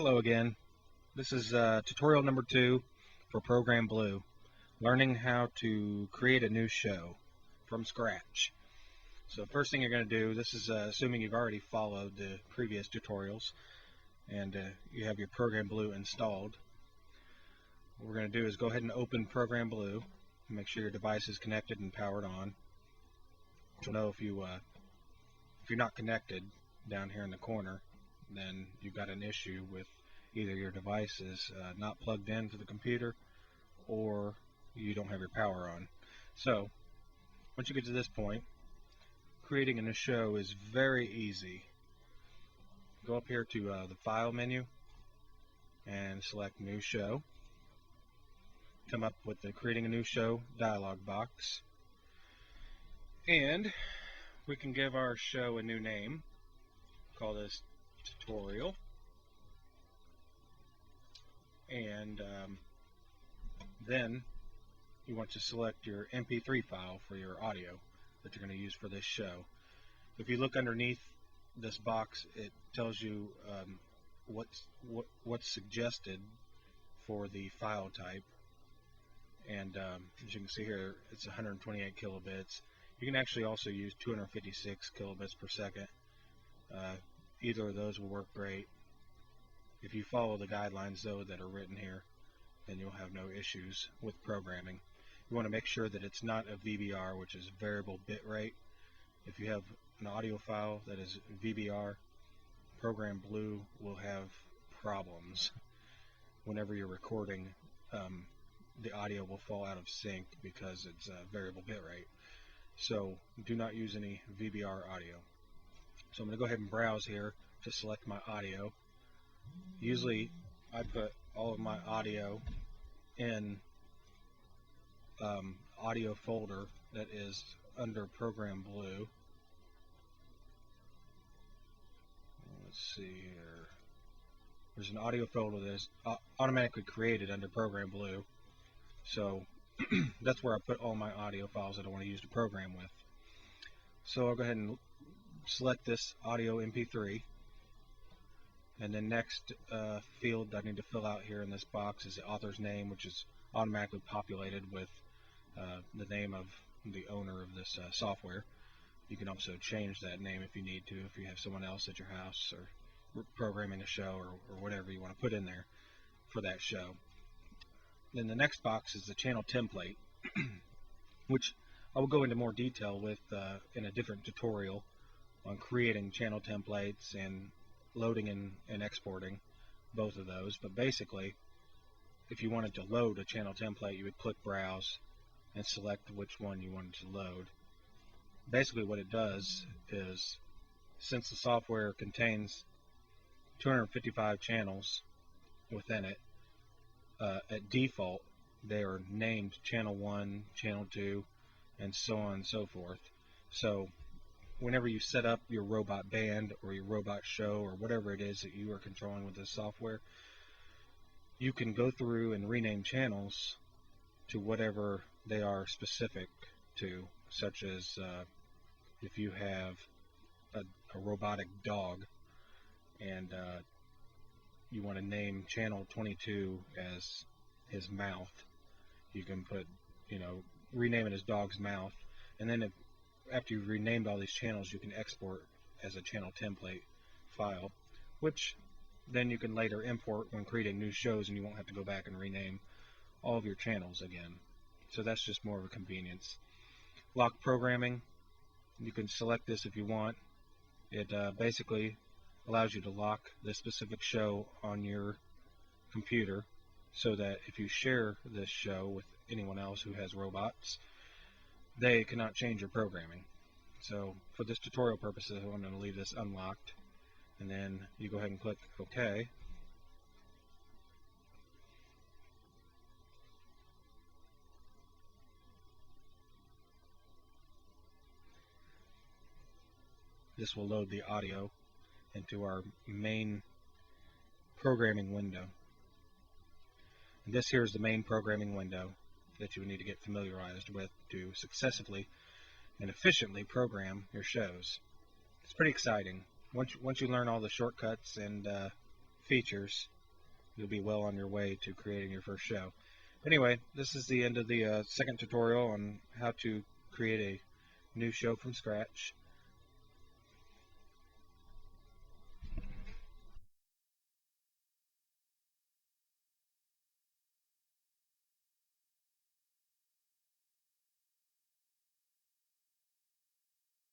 Hello again. This is tutorial number 2 for Programblue, learning how to create a new show from scratch. So first thing you're going to do, this is assuming you've already followed the previous tutorials and you have your Programblue installed. What we're going to do is go ahead and open Programblue and make sure your device is connected and powered on. You'll know if you're not connected down here in the corner, then you've got an issue with either your device is not plugged into the computer or you don't have your power on. So once you get to this point, creating a new show is very easy. Go up here to the File menu and select New Show. Come up with the Creating a New Show dialog box, and we can give our show a new name. Call this Tutorial, and then you want to select your MP3 file for your audio that you're going to use for this show. If you look underneath this box, it tells you what's suggested for the file type, and as you can see here, it's 128 kilobits. You can actually also use 256 kilobits per second. Either of those will work great. If you follow the guidelines though that are written here, then you'll have no issues with programming. You want to make sure that it's not a VBR, which is variable bit rate. If you have an audio file that is VBR, Programblue will have problems. Whenever you're recording, the audio will fall out of sync because it's a variable bit rate. So do not use any VBR audio. So I'm going to go ahead and browse here to select my audio. Usually I put all of my audio in audio folder that is under Programblue. Let's see here. There's an audio folder that is automatically created under Programblue. So that's where I put all my audio files that I want to use to program with. So I'll go ahead and select this audio MP3, and then next field I need to fill out here in this box is the author's name, which is automatically populated with the name of the owner of this software. You can also change that name if you need to, if you have someone else at your house or programming a show or whatever you want to put in there for that show. Then the next box is the channel template, which I will go into more detail with in a different tutorial on creating channel templates and loading and exporting both of those. But basically, if you wanted to load a channel template, you would click Browse and select which one you wanted to load. Basically what it does is, since the software contains 255 channels within it, at default they are named channel 1, channel 2, and so on and so forth. So whenever you set up your robot band or your robot show or whatever it is that you are controlling with this software, you can go through and rename channels to whatever they are specific to, such as if you have a robotic dog and you want to name channel 22 as his mouth, you can put, rename it as dog's mouth, and then after you've renamed all these channels, you can export as a channel template file, which then you can later import when creating new shows, and you won't have to go back and rename all of your channels again. So that's just more of a convenience. Lock programming, you can select this if you want. It basically allows you to lock this specific show on your computer so that if you share this show with anyone else who has robots, they cannot change your programming. So for this tutorial purposes, I'm going to leave this unlocked, and then you go ahead and click OK. This will load the audio into our main programming window. And this here is the main programming window that you would need to get familiarized with to successfully and efficiently program your shows. It's pretty exciting. Once you learn all the shortcuts and features, you'll be well on your way to creating your first show. Anyway, this is the end of the second tutorial on how to create a new show from scratch.